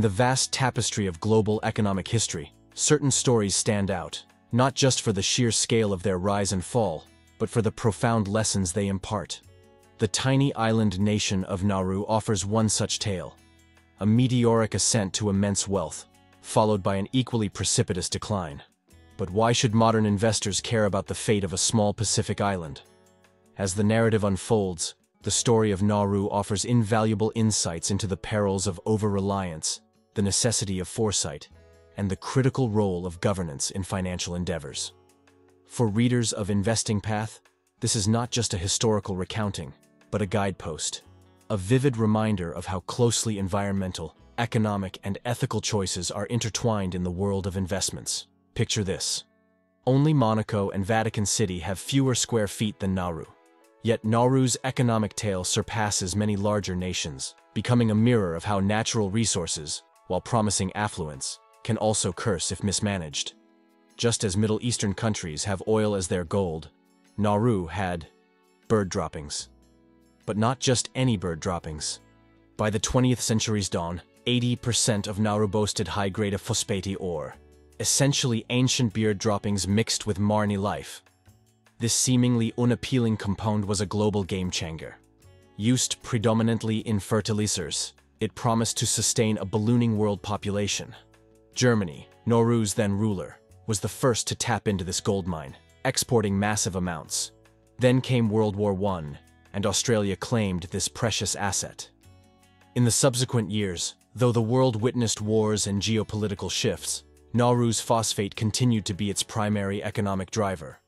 the vast tapestry of global economic history, certain stories stand out, not just for the sheer scale of their rise and fall, but for the profound lessons they impart. The tiny island nation of Nauru offers one such tale: a meteoric ascent to immense wealth, followed by an equally precipitous decline. But why should modern investors care about the fate of a small Pacific island? As the narrative unfolds, the story of Nauru offers invaluable insights into the perils of over-reliance, the necessity of foresight, and the critical role of governance in financial endeavors. For readers of Investing Path, this is not just a historical recounting, but a guidepost, a vivid reminder of how closely environmental, economic, and ethical choices are intertwined in the world of investments. Picture this. Only Monaco and Vatican City have fewer square feet than Nauru. Yet Nauru's economic tale surpasses many larger nations, becoming a mirror of how natural resources, while promising affluence, can also curse if mismanaged. Just as Middle Eastern countries have oil as their gold, Nauru had bird droppings. But not just any bird droppings. By the 20th century's dawn, 80% of Nauru boasted high-grade phosphate ore, essentially ancient beard droppings mixed with marine life. This seemingly unappealing compound was a global game-changer. Used predominantly in fertilizers, it promised to sustain a ballooning world population. Germany, Nauru's then ruler, was the first to tap into this gold mine, exporting massive amounts. Then came World War I, and Australia claimed this precious asset. In the subsequent years, though the world witnessed wars and geopolitical shifts, Nauru's phosphate continued to be its primary economic driver.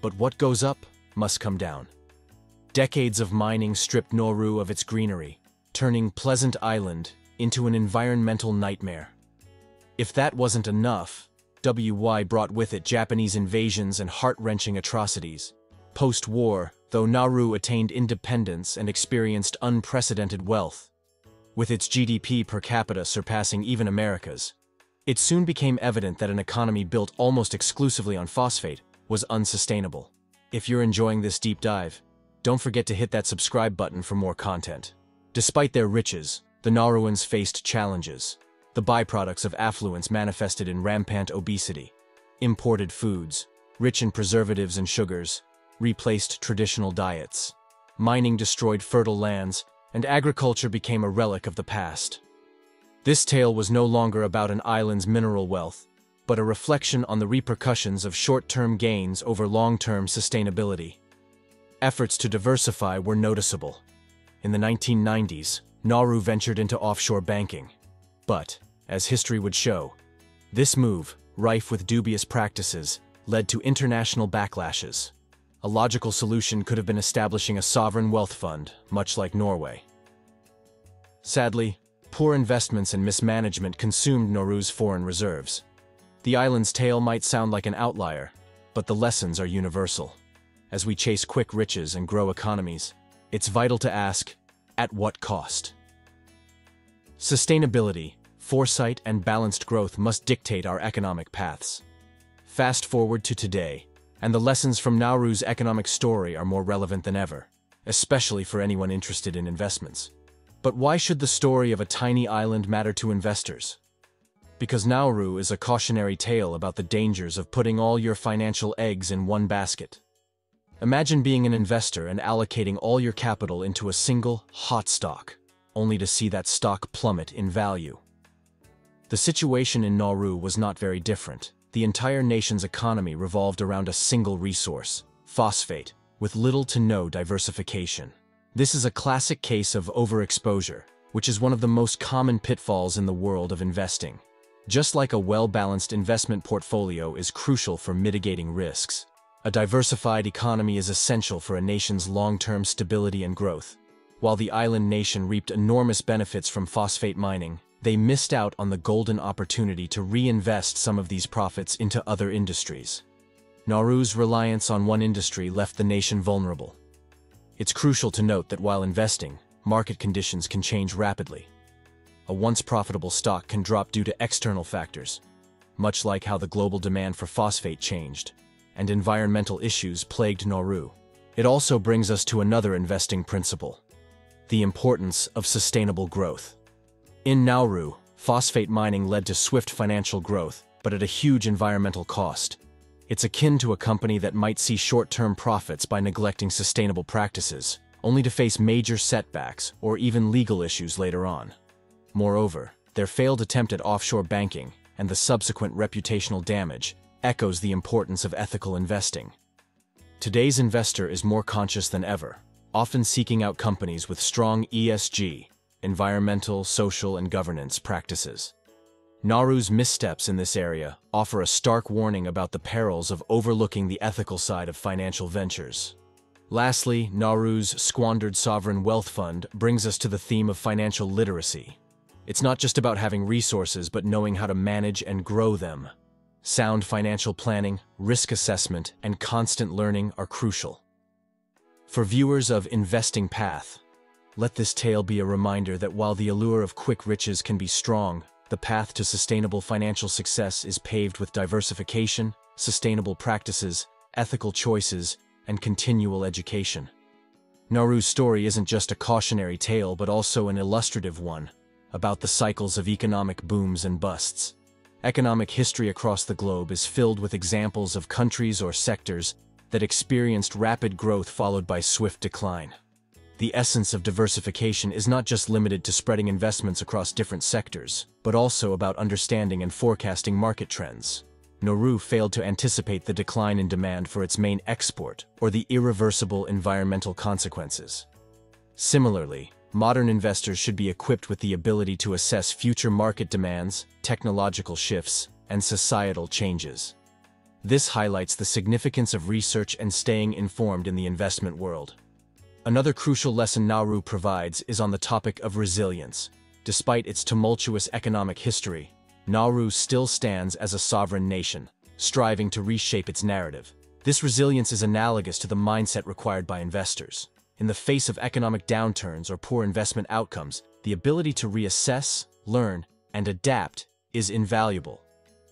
But what goes up must come down. Decades of mining stripped Nauru of its greenery, turning Pleasant Island into an environmental nightmare. If that wasn't enough, WY brought with it Japanese invasions and heart-wrenching atrocities. Post-war, though Nauru attained independence and experienced unprecedented wealth, with its GDP per capita surpassing even America's, it soon became evident that an economy built almost exclusively on phosphate was unsustainable. If you're enjoying this deep dive, don't forget to hit that subscribe button for more content. Despite their riches, the Nauruans faced challenges. The byproducts of affluence manifested in rampant obesity. Imported foods, rich in preservatives and sugars, replaced traditional diets. Mining destroyed fertile lands, and agriculture became a relic of the past. This tale was no longer about an island's mineral wealth, but a reflection on the repercussions of short-term gains over long-term sustainability. Efforts to diversify were noticeable. In the 1990s, Nauru ventured into offshore banking. But, as history would show, this move, rife with dubious practices, led to international backlashes. A logical solution could have been establishing a sovereign wealth fund, much like Norway. Sadly, poor investments and mismanagement consumed Nauru's foreign reserves. The island's tale might sound like an outlier, but the lessons are universal. As we chase quick riches and grow economies, it's vital to ask, at what cost? Sustainability, foresight, and balanced growth must dictate our economic paths. Fast forward to today, and the lessons from Nauru's economic story are more relevant than ever, especially for anyone interested in investments. But why should the story of a tiny island matter to investors? Because Nauru is a cautionary tale about the dangers of putting all your financial eggs in one basket. Imagine being an investor and allocating all your capital into a single, hot stock, only to see that stock plummet in value. The situation in Nauru was not very different. The entire nation's economy revolved around a single resource, phosphate, with little to no diversification. This is a classic case of overexposure, which is one of the most common pitfalls in the world of investing. Just like a well-balanced investment portfolio is crucial for mitigating risks, a diversified economy is essential for a nation's long-term stability and growth. While the island nation reaped enormous benefits from phosphate mining, they missed out on the golden opportunity to reinvest some of these profits into other industries. Nauru's reliance on one industry left the nation vulnerable. It's crucial to note that while investing, market conditions can change rapidly. A once profitable stock can drop due to external factors, much like how the global demand for phosphate changed, and environmental issues plagued Nauru. It also brings us to another investing principle: the importance of sustainable growth. In Nauru, Phosphate mining led to swift financial growth, but at a huge environmental cost. It's akin to a company that might see short-term profits by neglecting sustainable practices, only to face major setbacks or even legal issues later on. Moreover, their failed attempt at offshore banking and the subsequent reputational damage echoes the importance of ethical investing. Today's investor is more conscious than ever, often seeking out companies with strong ESG, environmental, social, and governance practices. Nauru's missteps in this area offer a stark warning about the perils of overlooking the ethical side of financial ventures. Lastly, Nauru's squandered sovereign wealth fund brings us to the theme of financial literacy. It's not just about having resources, but knowing how to manage and grow them. Sound financial planning, risk assessment, and constant learning are crucial. For viewers of Investing Path, let this tale be a reminder that while the allure of quick riches can be strong, the path to sustainable financial success is paved with diversification, sustainable practices, ethical choices, and continual education. Nauru's story isn't just a cautionary tale, but also an illustrative one about the cycles of economic booms and busts. Economic history across the globe is filled with examples of countries or sectors that experienced rapid growth followed by swift decline. The essence of diversification is not just limited to spreading investments across different sectors, but also about understanding and forecasting market trends. Nauru failed to anticipate the decline in demand for its main export or the irreversible environmental consequences. Similarly, modern investors should be equipped with the ability to assess future market demands, technological shifts, and societal changes. This highlights the significance of research and staying informed in the investment world. Another crucial lesson Nauru provides is on the topic of resilience. Despite its tumultuous economic history, Nauru still stands as a sovereign nation, striving to reshape its narrative. This resilience is analogous to the mindset required by investors. In the face of economic downturns or poor investment outcomes, the ability to reassess, learn, and adapt is invaluable.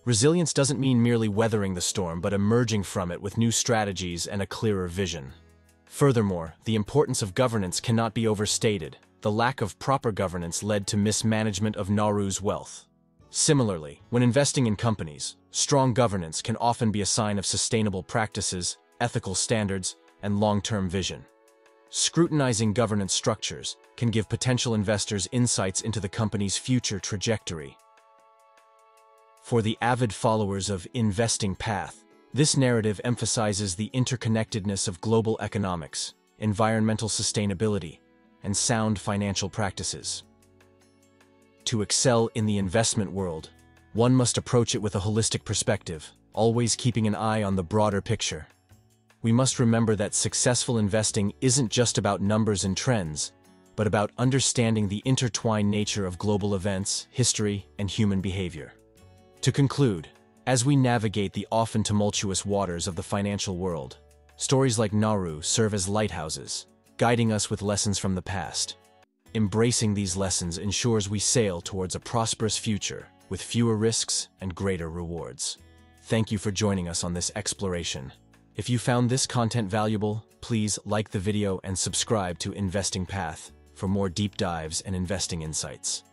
Resilience doesn't mean merely weathering the storm, but emerging from it with new strategies and a clearer vision. Furthermore, the importance of governance cannot be overstated. The lack of proper governance led to mismanagement of Nauru's wealth. Similarly, when investing in companies, strong governance can often be a sign of sustainable practices, ethical standards, and long-term vision. Scrutinizing governance structures can give potential investors insights into the company's future trajectory. For the avid followers of Investing Path, this narrative emphasizes the interconnectedness of global economics, environmental sustainability, and sound financial practices. To excel in the investment world, one must approach it with a holistic perspective, always keeping an eye on the broader picture. We must remember that successful investing isn't just about numbers and trends, but about understanding the intertwined nature of global events, history, and human behavior. To conclude, as we navigate the often tumultuous waters of the financial world, stories like Nauru serve as lighthouses, guiding us with lessons from the past. Embracing these lessons ensures we sail towards a prosperous future with fewer risks and greater rewards. Thank you for joining us on this exploration. If you found this content valuable, please like the video and subscribe to Investing Path for more deep dives and investing insights.